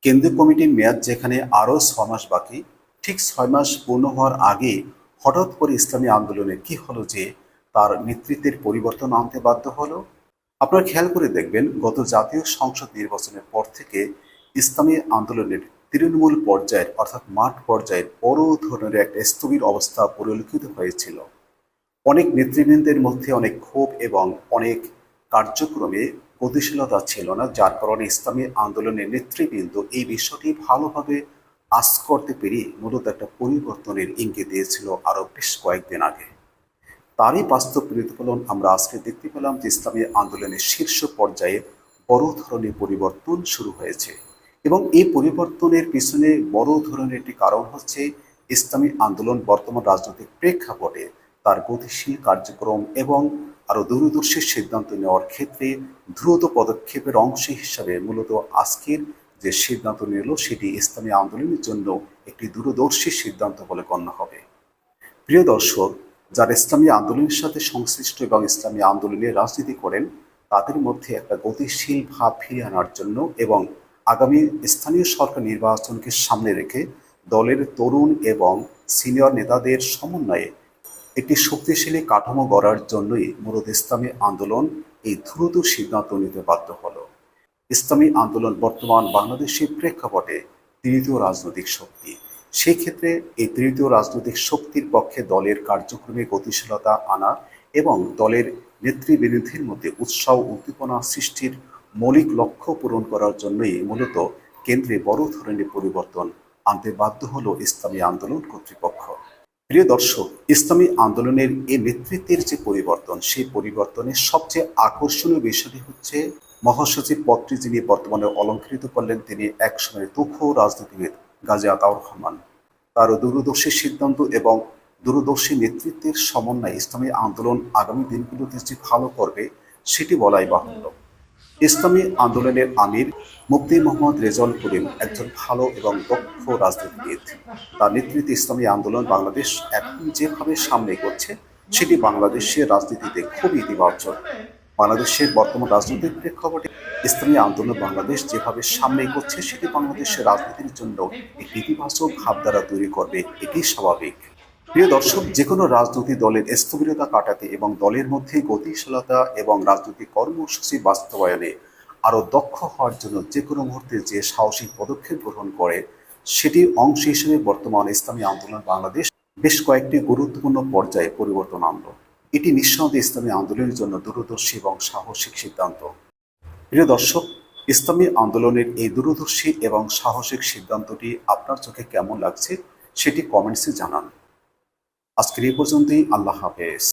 কেন্দ্রীয় কমিটির মেয়াদ যেখানে আরও 6 মাস বাকি, ঠিক 6 মাস পূর্ণ হওয়ার আগে হঠাৎ করে ইসলামী আন্দোলনের কি হলো যে তার নেতৃত্বের পরিবর্তন আনতে বাধ্য হলো। আপনারা খেয়াল করে দেখবেন, গত জাতীয় সংসদ নির্বাচনের পর থেকে ইসলামী আন্দোলনের তৃণমূল পর্যায়ের অর্থাৎ মাঠ পর্যায়ের বড় ধরনের একটা স্থবির অবস্থা পরিলক্ষিত হয়েছিল। অনেক নেতৃবৃন্দের মধ্যে অনেক ক্ষোভ এবং অনেক কার্যক্রমে গতিশীলতা ছিল না, যার কারণে ইসলামী আন্দোলনের নেতৃবৃন্দ এই বিষয়টি ভালোভাবে আঁচ করতে পেরে মূলত একটা পরিবর্তনের ইঙ্গিত দিয়েছিল আরও বেশ কয়েকদিন আগে। তারই বাস্তব প্রতিফলন আমরা আজকে দেখতে পেলাম যে ইসলামী আন্দোলনের শীর্ষ পর্যায়ে বড় ধরনের পরিবর্তন শুরু হয়েছে। এবং এই পরিবর্তনের পিছনে বড় ধরনের একটি কারণ হচ্ছে ইসলামী আন্দোলন বর্তমান রাজনৈতিক প্রেক্ষাপটে তার গতিশীল কার্যক্রম এবং আরও দূরদর্শী সিদ্ধান্ত নেওয়ার ক্ষেত্রে দ্রুত পদক্ষেপের অংশ হিসাবে মূলত আজকের যে সিদ্ধান্ত নিল সেটি ইসলামী আন্দোলনের জন্য একটি দূরদর্শী সিদ্ধান্ত বলে গণ্য হবে। প্রিয় দর্শক, যারা ইসলামী আন্দোলনের সাথে সংশ্লিষ্ট এবং ইসলামী আন্দোলনে রাজনীতি করেন, তাদের মধ্যে একটা গতিশীল ভাব ফিরিয়ে আনার জন্য এবং আগামী স্থানীয় সরকার নির্বাচনকে সামনে রেখে দলের তরুণ এবং সিনিয়র নেতাদের সমন্বয়ে একটি শক্তিশালী কাঠামো গড়ার জন্যই মূলত ইসলামী আন্দোলন এই দ্রুত সিদ্ধান্ত নিতে বাধ্য হলো। ইসলামী আন্দোলন বর্তমান বাংলাদেশের প্রেক্ষাপটে তৃতীয় রাজনৈতিক শক্তি। সেক্ষেত্রে এই তৃতীয় রাজনৈতিক শক্তির পক্ষে দলের কার্যক্রমে গতিশীলতা আনা এবং দলের নেতৃবৃন্দের মধ্যে উৎসাহ উদ্দীপনা সৃষ্টির মৌলিক লক্ষ্য পূরণ করার জন্যই মূলত কেন্দ্রে বড় ধরনের পরিবর্তন আনতে বাধ্য হলো ইসলামী আন্দোলন কর্তৃপক্ষ। প্রিয় দর্শক, ইসলামী আন্দোলনের এই নেতৃত্বের যে পরিবর্তন, সেই পরিবর্তনের সবচেয়ে আকর্ষণীয় বিষয়টি হচ্ছে মহাসচিব পদটি যিনি বর্তমানে অলঙ্কৃত করলেন, তিনি একসময় দক্ষ রাজনীতিবিদ গাজী আতাউর রহমান। তার দূরদর্শী সিদ্ধান্ত এবং দূরদর্শী নেতৃত্বের সমন্বয়ে ইসলামী আন্দোলন আগামী দিনগুলোতে যে ভালো করবে সেটি বলাই বাহুল্য। ইসলামী আন্দোলনের আমির মুফতি মোহাম্মদ রেজাউল করিম একজন ভালো এবং দক্ষ রাজনীতিবিদ। তার নেতৃত্বে ইসলামী আন্দোলন বাংলাদেশ এখন যেভাবে সামনে এগোচ্ছে সেটি বাংলাদেশের রাজনীতিতে খুবই ইতিবাচক। বাংলাদেশের বর্তমান রাজনৈতিক প্রেক্ষাপটে ইসলামী আন্দোলন বাংলাদেশ যেভাবে সামনে এগোচ্ছে সেটি বাংলাদেশের রাজনীতির জন্য একটি ইতিবাচক ভাবধারা তৈরি করবে, এটি স্বাভাবিক। প্রিয় দর্শক, যে কোনো রাজনৈতিক দলের স্থবিরতা কাটাতে এবং দলের মধ্যে গতিশীলতা এবং রাজনৈতিক কর্মসূচি বাস্তবায়নে আরও দক্ষ হওয়ার জন্য যে কোনো মুহূর্তে যে সাহসিক পদক্ষেপ গ্রহণ করে সেটির অংশ হিসেবে বর্তমান ইসলামী আন্দোলন বাংলাদেশ বেশ কয়েকটি গুরুত্বপূর্ণ পর্যায়ে পরিবর্তন আনল। এটি নিঃসন্দেহে ইসলামী আন্দোলনের জন্য দূরদর্শী এবং সাহসিক সিদ্ধান্ত। প্রিয় দর্শক, ইসলামী আন্দোলনের এই দূরদর্শী এবং সাহসিক সিদ্ধান্তটি আপনার চোখে কেমন লাগছে সেটি কমেন্টসে জানান। আজকের এই পর্যন্তই। আল্লাহ হাফেজ।